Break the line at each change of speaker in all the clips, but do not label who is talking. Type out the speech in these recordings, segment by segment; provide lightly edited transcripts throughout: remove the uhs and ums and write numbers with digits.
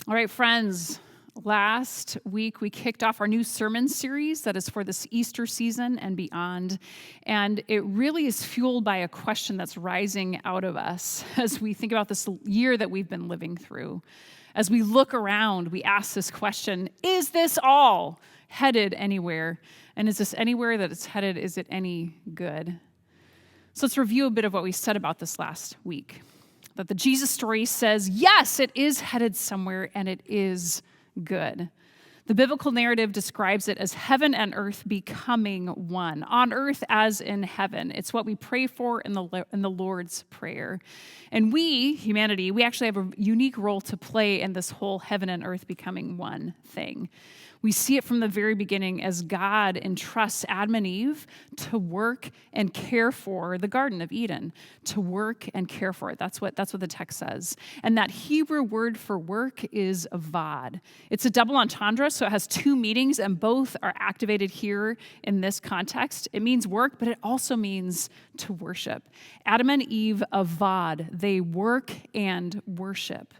All right, friends, last week we kicked off our new sermon series that is for this Easter season and beyond. And it really is fueled by a question that's rising out of us as we think about this year that we've been living through. As we look around, we ask this question, is this all headed anywhere? And is this anywhere that it's headed, is it any good? So let's review a bit of what we said about this last week. That the Jesus story says, yes, it is headed somewhere and it is good. The biblical narrative describes it as heaven and earth becoming one, on earth as in heaven. It's what we pray for in the Lord's Prayer. And we, humanity, we actually have a unique role to play in this whole heaven and earth becoming one thing. We see it from the very beginning as God entrusts Adam and Eve to work and care for the Garden of Eden, to work and care for it. That's what the text says. And that Hebrew word for work is avad. It's a double entendre, so it has two meanings, and both are activated here in this context. It means work, but it also means to worship. Adam and Eve avad, they work and worship.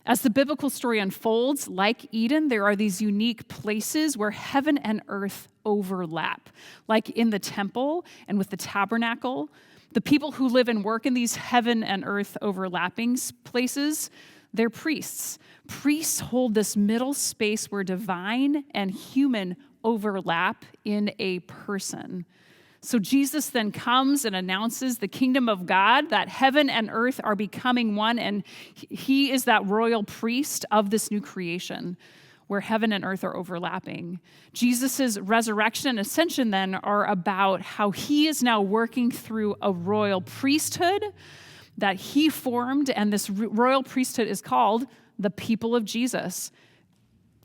As the biblical story unfolds, like Eden, there are these unique places where heaven and earth overlap, like in the temple and with the tabernacle. The people who live and work in these heaven and earth overlapping places, they're priests. Priests hold this middle space where divine and human overlap in a person. So Jesus then comes and announces the kingdom of God, that heaven and earth are becoming one, and he is that royal priest of this new creation where heaven and earth are overlapping. Jesus' resurrection and ascension then are about how he is now working through a royal priesthood that he formed, and this royal priesthood is called the people of Jesus.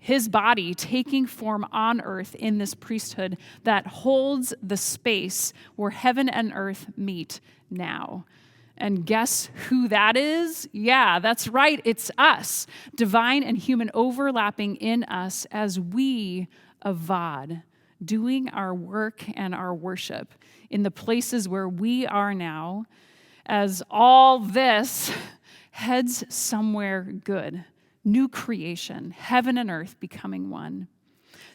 His body taking form on earth in this priesthood that holds the space where heaven and earth meet now. And guess who that is? Yeah, that's right, it's us. Divine and human overlapping in us as we avad, doing our work and our worship in the places where we are now, as all this heads somewhere good. New creation, heaven and earth becoming one.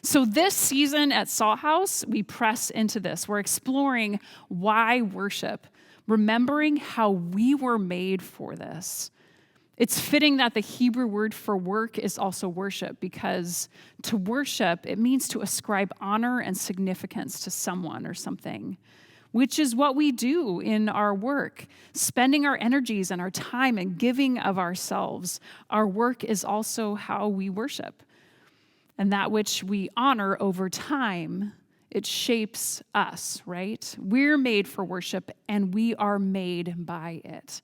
So this season at Salt House, we press into this. We're exploring why worship, remembering how we were made for this. It's fitting that the Hebrew word for work is also worship, because to worship, it means to ascribe honor and significance to someone or something, which is what we do in our work, spending our energies and our time and giving of ourselves. Our work is also how we worship. And that which we honor over time, it shapes us, right? We're made for worship, and we are made by it.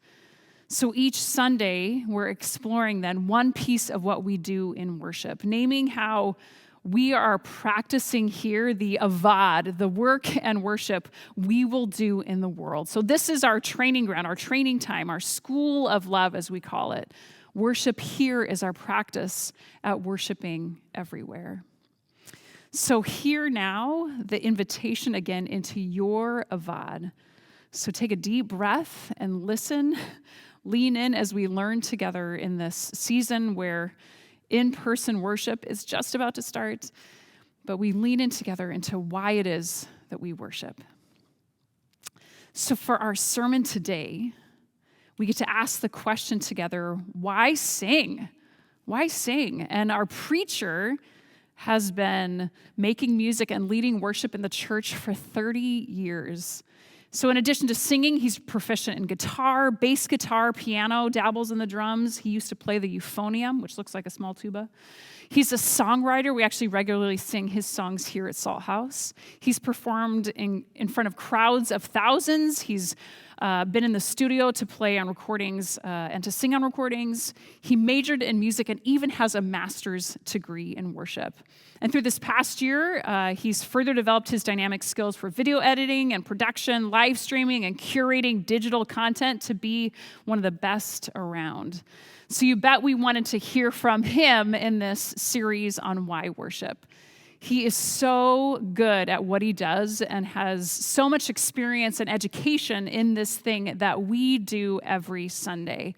So each Sunday, we're exploring then one piece of what we do in worship, naming how we are practicing here the avad, the work and worship we will do in the world. So this is our training ground, our training time, our school of love, as we call it. Worship here is our practice at worshiping everywhere. So here now, the invitation again into your avad. So take a deep breath and listen, lean in as we learn together in this season where in-person worship is just about to start, but we lean in together into why it is that we worship. So for our sermon today, we get to ask the question together, why sing? Why sing? And our preacher has been making music and leading worship in the church for 30 years. So in addition to singing, he's proficient in guitar, bass guitar, piano, dabbles in the drums. He used to play the euphonium, which looks like a small tuba. He's a songwriter. We actually regularly sing his songs here at Salt House. He's performed in front of crowds of thousands. He's been in the studio to play on recordings and to sing on recordings. He majored in music and even has a master's degree in worship. And through this past year, he's further developed his dynamic skills for video editing and production, live streaming, and curating digital content to be one of the best around. So you bet we wanted to hear from him in this series on why worship. He is so good at what he does and has so much experience and education in this thing that we do every Sunday.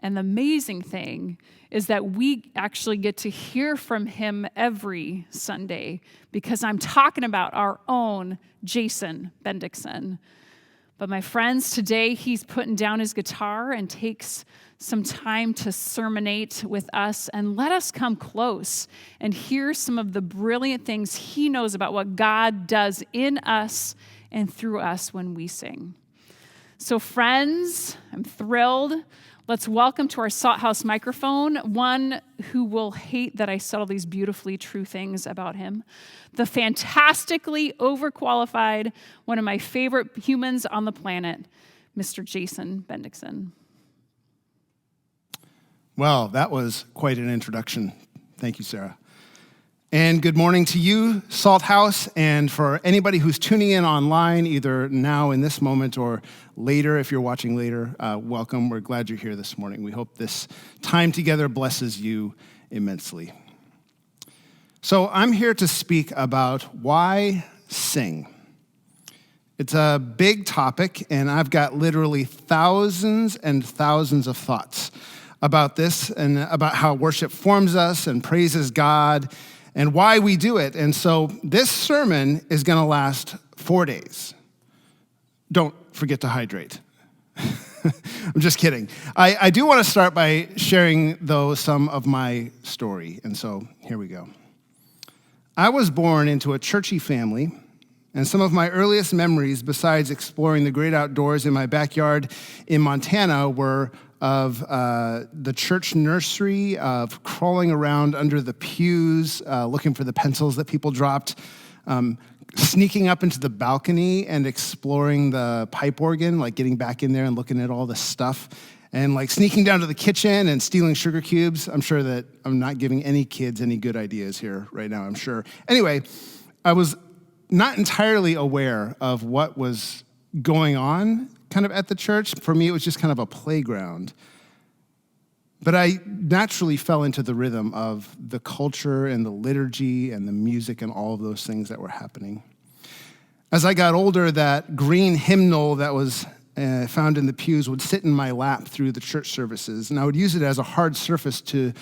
And the amazing thing is that we actually get to hear from him every Sunday because I'm talking about our own Jason Bendickson. But my friends, today he's putting down his guitar and takes some time to sermonate with us and let us come close and hear some of the brilliant things he knows about what God does in us and through us when we sing. So friends, I'm thrilled. Let's welcome to our Salt House microphone one who will hate that I said all these beautifully true things about him. The fantastically overqualified, one of my favorite humans on the planet, Mr. Jason Bendickson.
Well, that was quite an introduction. Thank you, Sarah. And good morning to you, Salt House, and for anybody who's tuning in online, either now in this moment or later, if you're watching later, welcome. We're glad you're here this morning. We hope this time together blesses you immensely. So I'm here to speak about why sing. It's a big topic, and I've got literally thousands and thousands of thoughts about this and about how worship forms us and praises God and why we do it. And so this sermon is going to last 4 days. Don't forget to hydrate. I'm just kidding. I do want to start by sharing, though, some of my story. And so here we go. I was born into a churchy family, and some of my earliest memories, besides exploring the great outdoors in my backyard in Montana, were of the church nursery, of crawling around under the pews, looking for the pencils that people dropped, sneaking up into the balcony and exploring the pipe organ, like getting back in there and looking at all the stuff, and like sneaking down to the kitchen and stealing sugar cubes. I'm sure that I'm not giving any kids any good ideas here right now, I'm sure. Anyway, I was not entirely aware of what was going on kind of at the church. For me, it was just kind of a playground. But I naturally fell into the rhythm of the culture and the liturgy and the music and all of those things that were happening. As I got older, that green hymnal that was found in the pews would sit in my lap through the church services, and I would use it as a hard surface to,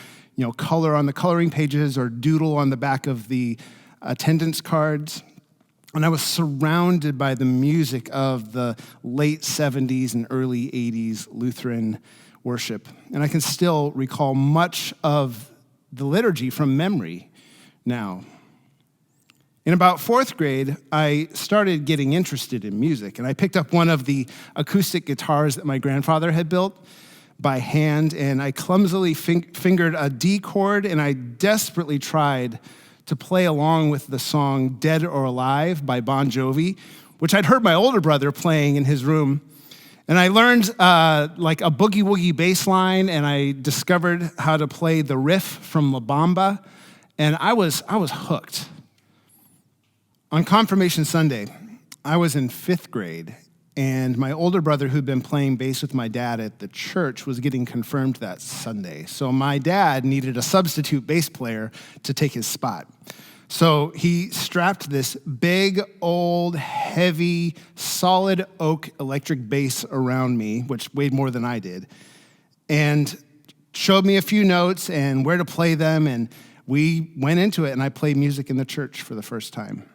color on the coloring pages or doodle on the back of the attendance cards. And I was surrounded by the music of the late 70s and early 80s Lutheran worship. And I can still recall much of the liturgy from memory now. In about 4th grade, I started getting interested in music, and I picked up one of the acoustic guitars that my grandfather had built by hand, and I clumsily fingered a D chord, and I desperately tried to play along with the song Dead or Alive by Bon Jovi, which I'd heard my older brother playing in his room. And I learned like a boogie-woogie bass line, and I discovered how to play the riff from La Bamba, and I was hooked. On Confirmation Sunday, I was in 5th grade, and my older brother, who'd been playing bass with my dad at the church, was getting confirmed that Sunday. So my dad needed a substitute bass player to take his spot. So he strapped this big, old, heavy, solid oak electric bass around me, which weighed more than I did, and showed me a few notes and where to play them, and we went into it, and I played music in the church for the first time.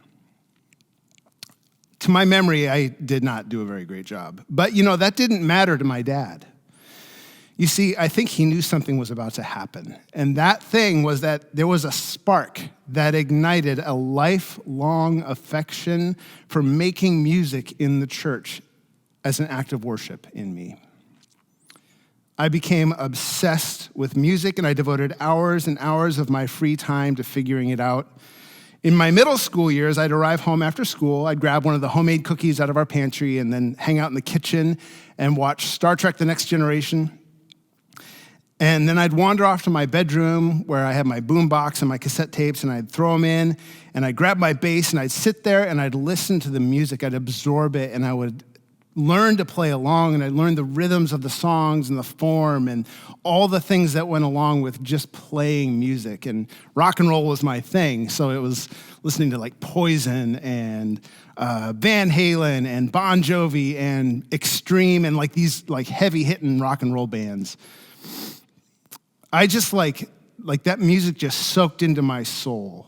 To my memory, I did not do a very great job. But, that didn't matter to my dad. You see, I think he knew something was about to happen. And that thing was that there was a spark that ignited a lifelong affection for making music in the church as an act of worship in me. I became obsessed with music, and I devoted hours and hours of my free time to figuring it out. In my middle school years, I'd arrive home after school, I'd grab one of the homemade cookies out of our pantry and then hang out in the kitchen and watch Star Trek: The Next Generation. And then I'd wander off to my bedroom where I had my boombox and my cassette tapes, and I'd throw them in, and I'd grab my bass, and I'd sit there, and I'd listen to the music, I'd absorb it, and I would learn to play along, and I'd learn the rhythms of the songs and the form and all the things that went along with just playing music. And rock and roll was my thing, so it was listening to like Poison and Van Halen and Bon Jovi and Extreme and like these like heavy-hitting rock and roll bands. I just like that music just soaked into my soul.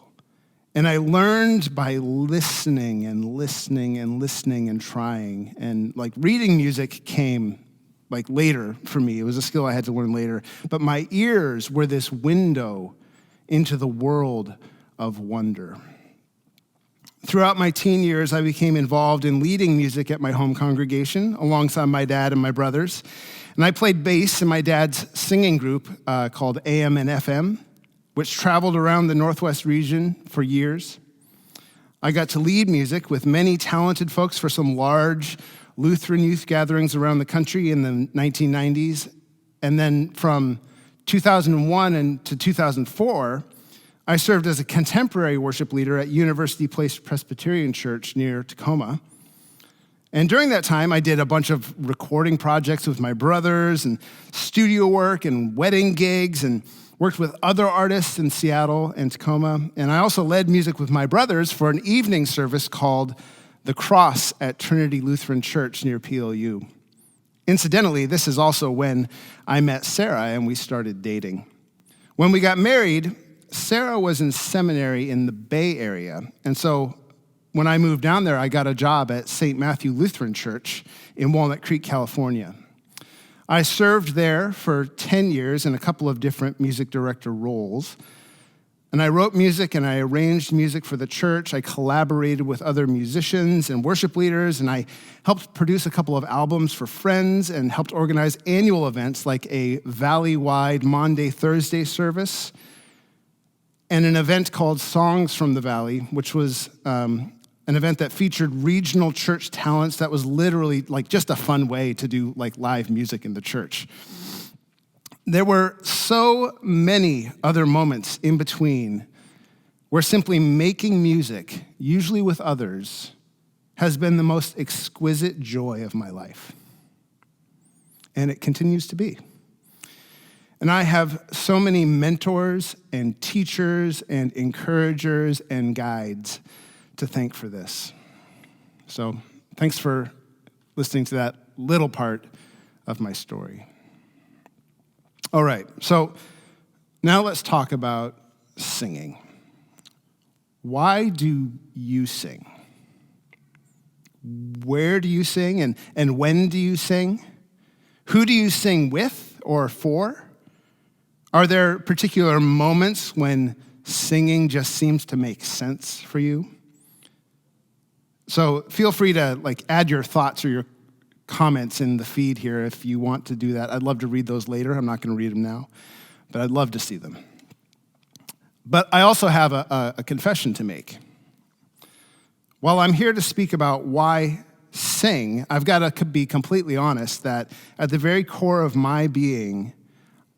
And I learned by listening and listening and listening and trying. And like reading music came like later for me. It was a skill I had to learn later. But my ears were this window into the world of wonder. Throughout my teen years, I became involved in leading music at my home congregation alongside my dad and my brothers. And I played bass in my dad's singing group called AM and FM, which traveled around the Northwest region for years. I got to lead music with many talented folks for some large Lutheran youth gatherings around the country in the 1990s. And then from 2001 to 2004, I served as a contemporary worship leader at University Place Presbyterian Church near Tacoma. And during that time, I did a bunch of recording projects with my brothers and studio work and wedding gigs and worked with other artists in Seattle and Tacoma. And I also led music with my brothers for an evening service called The Cross at Trinity Lutheran Church near PLU. Incidentally, this is also when I met Sarah and we started dating. When we got married, Sarah was in seminary in the Bay Area. And so when I moved down there, I got a job at St. Matthew Lutheran Church in Walnut Creek, California. I served there for 10 years in a couple of different music director roles. And I wrote music and I arranged music for the church. I collaborated with other musicians and worship leaders, and I helped produce a couple of albums for friends and helped organize annual events like a valley-wide Maundy Thursday service and an event called Songs from the Valley, which was an event that featured regional church talents that was literally like just a fun way to do like live music in the church. There were so many other moments in between where simply making music, usually with others, has been the most exquisite joy of my life. And it continues to be. And I have so many mentors and teachers and encouragers and guides to thank for this. So thanks for listening to that little part of my story. All right, so now let's talk about singing. Why do you sing? Where do you sing and when do you sing? Who do you sing with or for? Are there particular moments when singing just seems to make sense for you? So feel free to add your thoughts or your comments in the feed here if you want to do that. I'd love to read those later. I'm not going to read them now, but I'd love to see them. But I also have a confession to make. While I'm here to speak about why sing, I've got to be completely honest that at the very core of my being,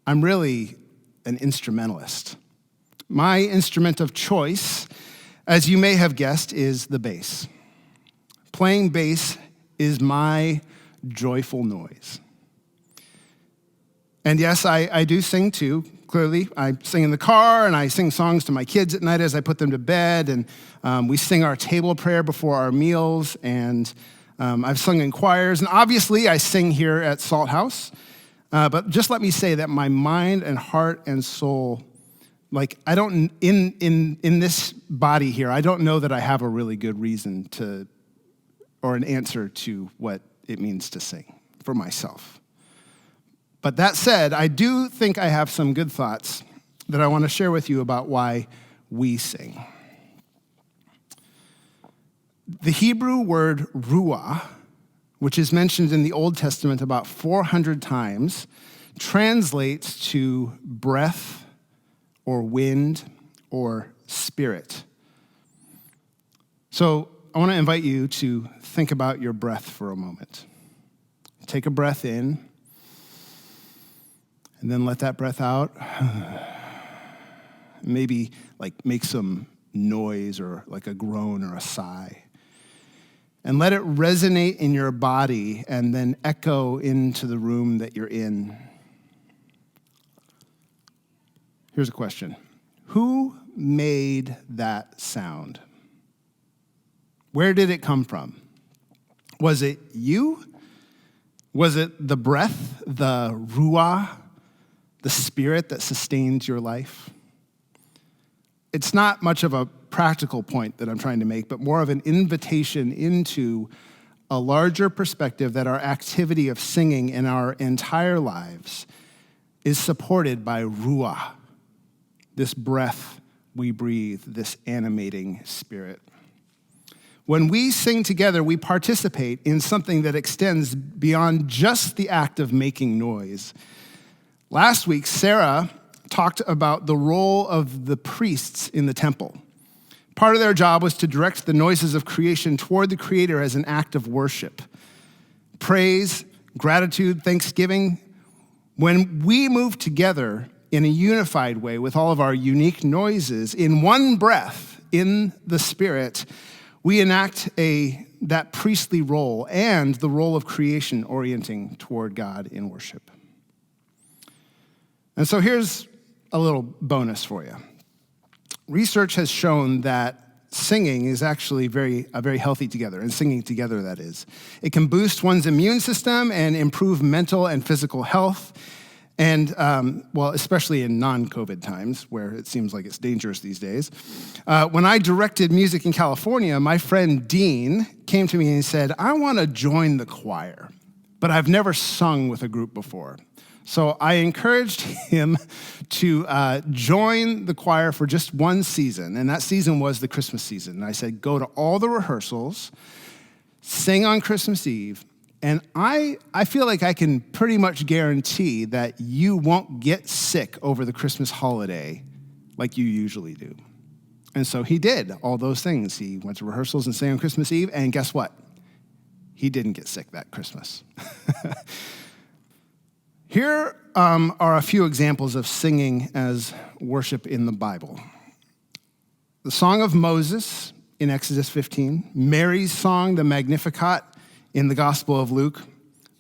I'm really an instrumentalist. My instrument of choice, as you may have guessed, is the bass. Playing bass is my joyful noise. And yes, I do sing too, clearly. I sing in the car, and I sing songs to my kids at night as I put them to bed, and we sing our table prayer before our meals, and I've sung in choirs, and obviously I sing here at Salt House. But just let me say that my mind and heart and soul, I don't, in this body here, I don't know that I have a really good reason to, or an answer to what it means to sing for myself. But that said, I do think I have some good thoughts that I want to share with you about why we sing. The Hebrew word ruah, which is mentioned in the Old Testament about 400 times, translates to breath or wind or spirit. So I want to invite you to think about your breath for a moment. Take a breath in, and then let that breath out. Maybe make some noise or a groan or a sigh. And let it resonate in your body and then echo into the room that you're in. Here's a question. Who made that sound? Where did it come from? Was it you? Was it the breath, the ruah, the Spirit that sustains your life? It's not much of a practical point that I'm trying to make, but more of an invitation into a larger perspective that our activity of singing in our entire lives is supported by ruah, this breath we breathe, this animating Spirit. When we sing together, we participate in something that extends beyond just the act of making noise. Last week, Sarah talked about the role of the priests in the temple. Part of their job was to direct the noises of creation toward the Creator as an act of worship. Praise, gratitude, thanksgiving. When we move together in a unified way with all of our unique noises in one breath in the Spirit, we enact that priestly role and the role of creation orienting toward God in worship. And so here's a little bonus for you. Research has shown that singing is actually very healthy together, and singing together, that is. It can boost one's immune system and improve mental and physical health, and, especially in non-COVID times, where it seems like it's dangerous these days. When I directed music in California, my friend Dean came to me and said, I want to join the choir, but I've never sung with a group before. So I encouraged him to join the choir for just one season, and that season was the Christmas season. And I said, go to all the rehearsals, sing on Christmas Eve, and I feel like I can pretty much guarantee that you won't get sick over the Christmas holiday like you usually do. And so he did all those things. He went to rehearsals and sang on Christmas Eve, and guess what? He didn't get sick that Christmas. Here are a few examples of singing as worship in the Bible. The Song of Moses in Exodus 15, Mary's song, the Magnificat, in the Gospel of Luke.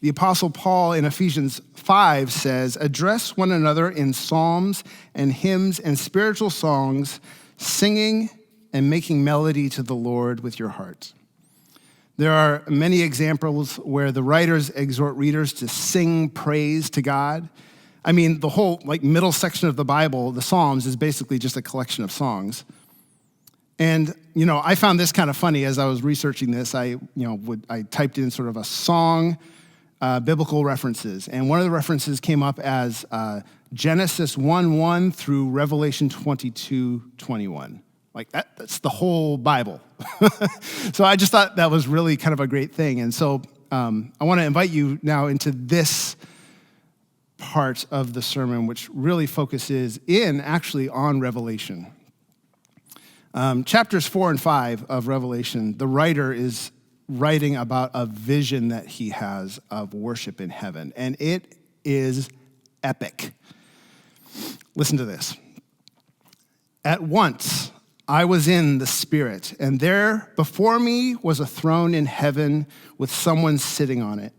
The Apostle Paul in Ephesians 5 says, address one another in psalms and hymns and spiritual songs, singing and making melody to the Lord with your heart. There are many examples where the writers exhort readers to sing praise to God. I mean, the whole middle section of the Bible, the Psalms, is basically just a collection of songs. And, I found this kind of funny as I was researching this. I typed in sort of a song, biblical references. And one of the references came up as Genesis 1:1 through Revelation 22:21. That's the whole Bible. So I just thought that was really kind of a great thing. And so I want to invite you now into this part of the sermon, which really focuses on Revelation. Chapters 4 and 5 of Revelation, the writer is writing about a vision that he has of worship in heaven, and it is epic. Listen to this. At once I was in the Spirit, and there before me was a throne in heaven with someone sitting on it.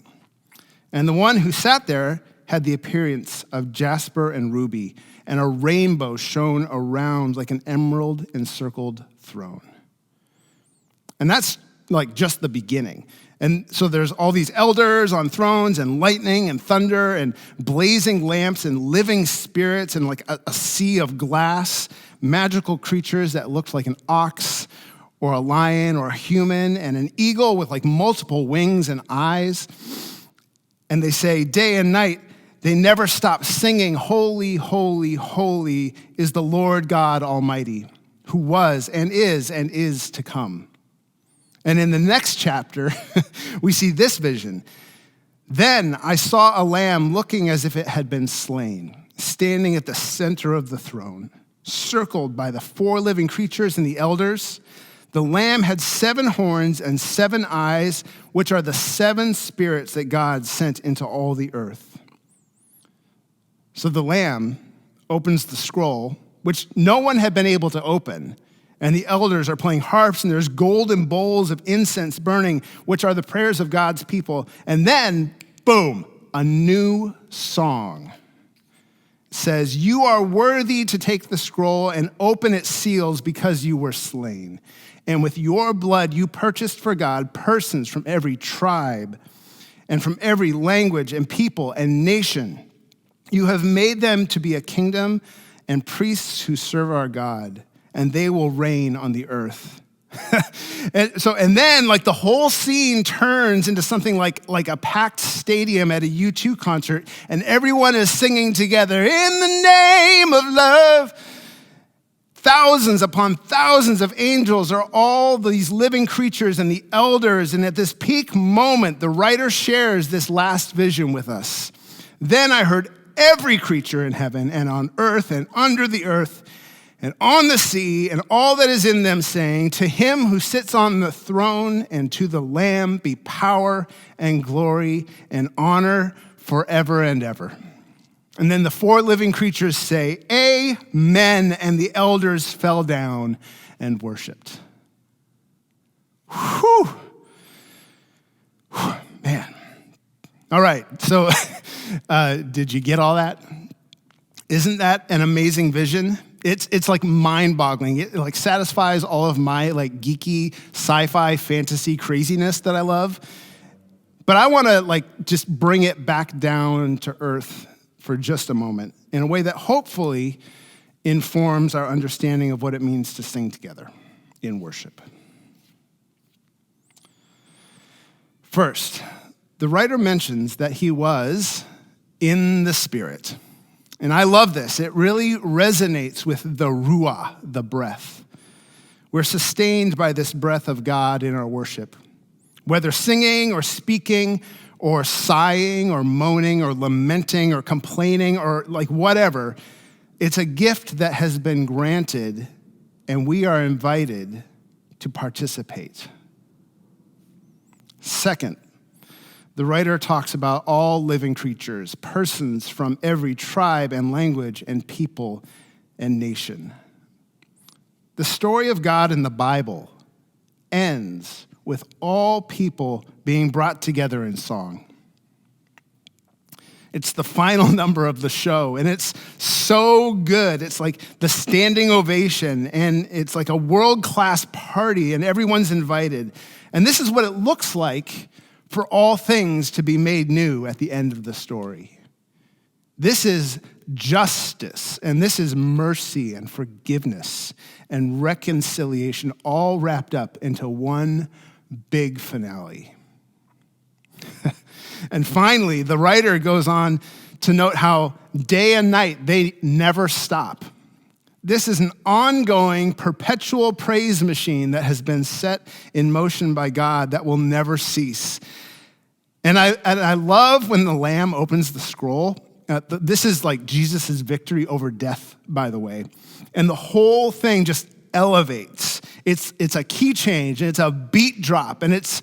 And the one who sat there had the appearance of jasper and ruby, and a rainbow shone around like an emerald-encircled throne. And that's just the beginning. And so there's all these elders on thrones, and lightning and thunder and blazing lamps and living spirits, and a sea of glass, magical creatures that looked like an ox or a lion or a human, and an eagle with multiple wings and eyes. And they say day and night, they never stop singing, holy, holy, holy is the Lord God Almighty, who was and is to come. And in the next chapter, we see this vision. Then I saw a lamb looking as if it had been slain, standing at the center of the throne, circled by the 4 living creatures and the elders. The lamb had 7 horns and 7 eyes, which are the 7 spirits that God sent into all the earth. So the lamb opens the scroll, which no one had been able to open, and the elders are playing harps, and there's golden bowls of incense burning, which are the prayers of God's people. And then, boom, a new song. It says, you are worthy to take the scroll and open its seals because you were slain. And with your blood you purchased for God persons from every tribe and from every language and people and nation. You have made them to be a kingdom and priests who serve our God, and they will reign on the earth. and then like the whole scene turns into something like a packed stadium at a U2 concert, and everyone is singing together, in the name of love. Thousands upon thousands of angels are all these living creatures and the elders, and at this peak moment, the writer shares this last vision with us. Then I heard every creature in heaven and on earth and under the earth and on the sea and all that is in them saying, to him who sits on the throne and to the Lamb be power and glory and honor forever and ever. And then the four living creatures say, Amen, and the elders fell down and worshiped. Whew. Man. All right, so did you get all that? Isn't that an amazing vision? It's like mind-boggling. It like satisfies all of my like geeky sci-fi fantasy craziness that I love. But I want to like just bring it back down to earth for just a moment in a way that hopefully informs our understanding of what it means to sing together in worship. First, the writer mentions that he was in the Spirit. And I love this. It really resonates with the ruah, the breath. We're sustained by this breath of God in our worship. Whether singing or speaking or sighing or moaning or lamenting or complaining or like whatever, it's a gift that has been granted and we are invited to participate. Second, the writer talks about all living creatures, persons from every tribe and language and people and nation. The story of God in the Bible ends with all people being brought together in song. It's the final number of the show, and it's so good. It's like the standing ovation, and it's like a world-class party, and everyone's invited. And this is what it looks like for all things to be made new at the end of the story. This is justice, and this is mercy and forgiveness and reconciliation all wrapped up into one big finale. And finally, the writer goes on to note how day and night they never stop. This is an ongoing, perpetual praise machine that has been set in motion by God that will never cease. And I love when the Lamb opens the scroll. This is like Jesus' victory over death, by the way. And the whole thing just elevates. It's a key change, and it's a beat drop, and it's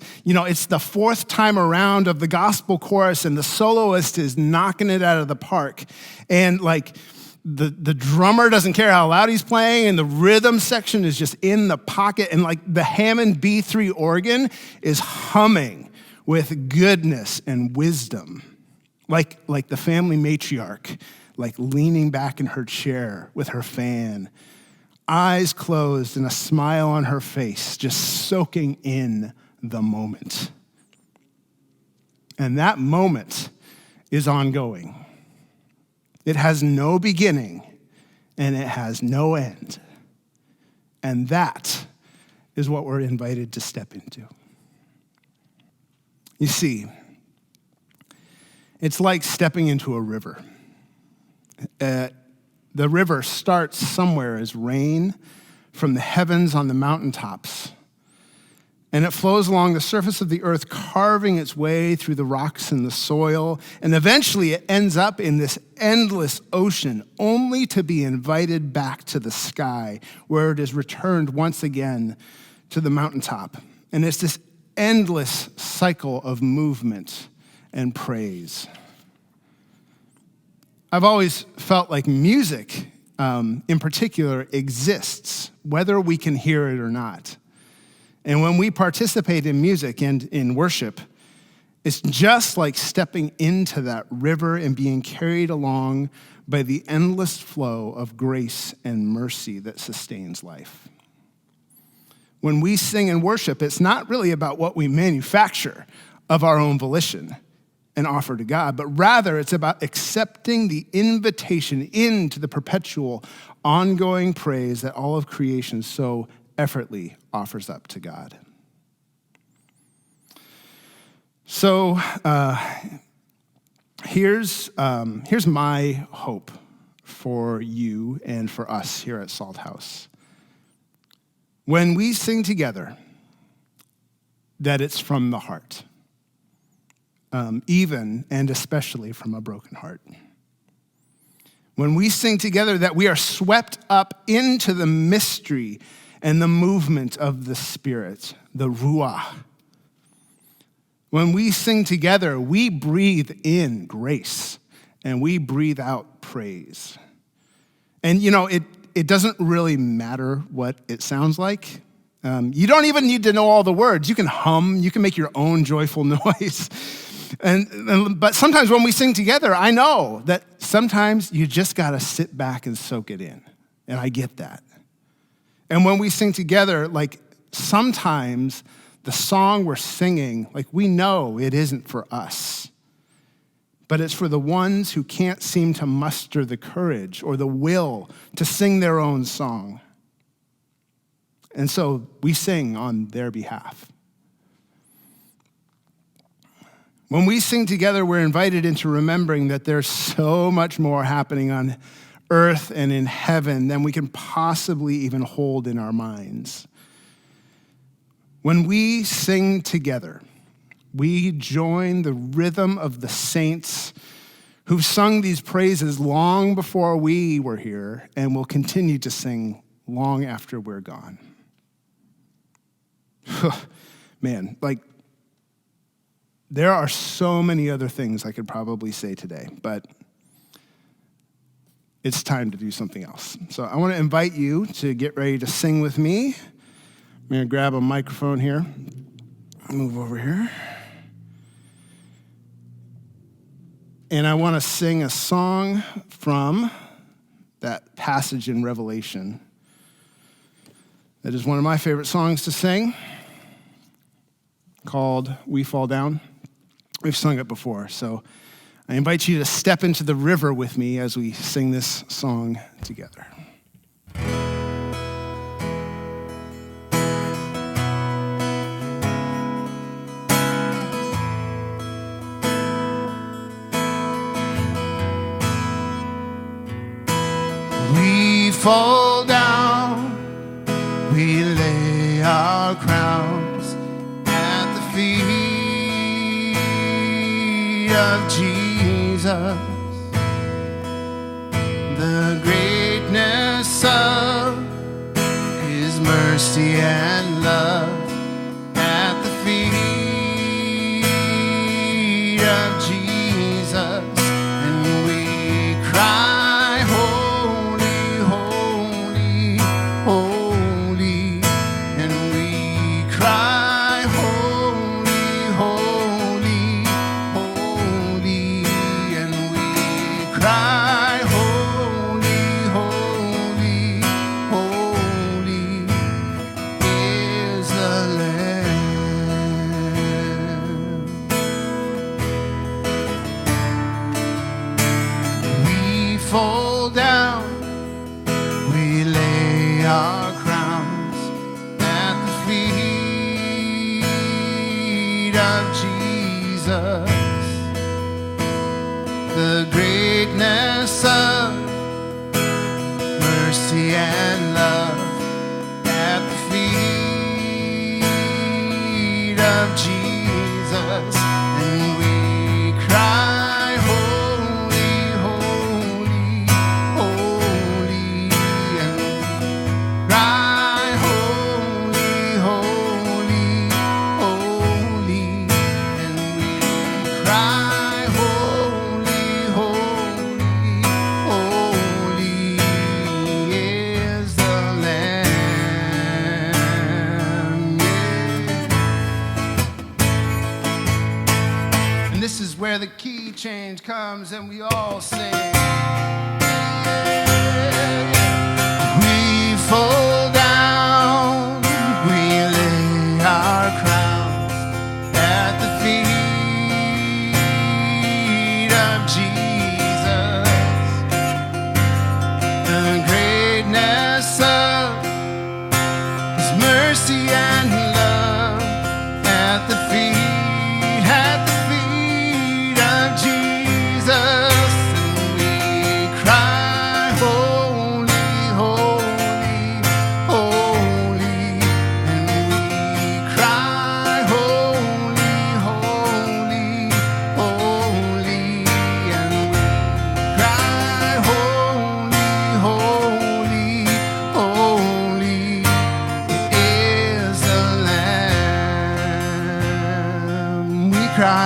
the fourth time around of the gospel chorus, and the soloist is knocking it out of the park. And like the drummer doesn't care how loud he's playing, and the rhythm section is just in the pocket, and like the Hammond B3 organ is humming with goodness and wisdom. Like the family matriarch, like leaning back in her chair with her fan, eyes closed and a smile on her face, just soaking in the moment. And that moment is ongoing. It has no beginning and it has no end. And that is what we're invited to step into. You see, it's like stepping into a river. The river starts somewhere as rain from the heavens on the mountaintops. And it flows along the surface of the earth, carving its way through the rocks and the soil. And eventually it ends up in this endless ocean, only to be invited back to the sky, where it is returned once again to the mountaintop. And it's this endless cycle of movement and praise. I've always felt like music, in particular, exists, whether we can hear it or not. And when we participate in music and in worship, it's just like stepping into that river and being carried along by the endless flow of grace and mercy that sustains life. When we sing and worship, it's not really about what we manufacture of our own volition. and offer to God, but rather it's about accepting the invitation into the perpetual, ongoing praise that all of creation so effortlessly offers up to God. So here's my hope for you and for us here at Salt House. When we sing together, that it's from the heart, even and especially from a broken heart. When we sing together, that we are swept up into the mystery and the movement of the Spirit, the Ruach. When we sing together, we breathe in grace and we breathe out praise. And it doesn't really matter what it sounds like. You don't even need to know all the words. You can hum, you can make your own joyful noise. But sometimes when we sing together, I know that sometimes you just gotta sit back and soak it in. And I get that. And when we sing together, sometimes the song we're singing, we know it isn't for us, but it's for the ones who can't seem to muster the courage or the will to sing their own song. And so we sing on their behalf. When we sing together, we're invited into remembering that there's so much more happening on earth and in heaven than we can possibly even hold in our minds. When we sing together, we join the rhythm of the saints who've sung these praises long before we were here and will continue to sing long after we're gone. Man, there are so many other things I could probably say today, but it's time to do something else. So I want to invite you to get ready to sing with me. I'm going to grab a microphone here. Move over here. And I want to sing a song from that passage in Revelation. That is one of my favorite songs to sing, called We Fall Down. We've sung it before, so I invite you to step into the river with me as we sing this song together. We fall down, we lay our crowns at the feet of Jesus. The greatness of his mercy and love at the feet of Jesus. And we cry, holy, holy, holy. And we cry, holy, holy, holy. And we cry, holy, holy, holy is the Lamb. We fall down, we lay our crowns at the feet of Jesus. The greatness of mercy and love at the feet of Jesus. And we cry, holy, holy, holy. And we cry, holy, holy, holy. And we cry, holy, holy, holy is the Lamb. Yeah. And this is where the key change comes and we all sing. We fall down, we lay our crowns at the feet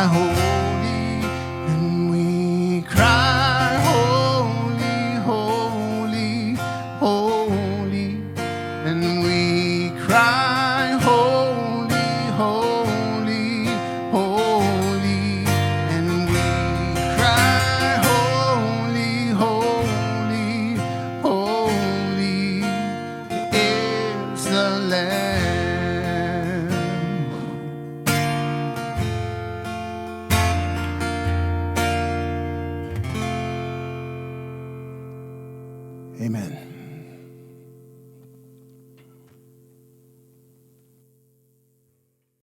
holy, and we cry, holy, holy, holy, and we cry, holy, holy, holy, and we cry, holy, holy, holy is the Lamb. Amen.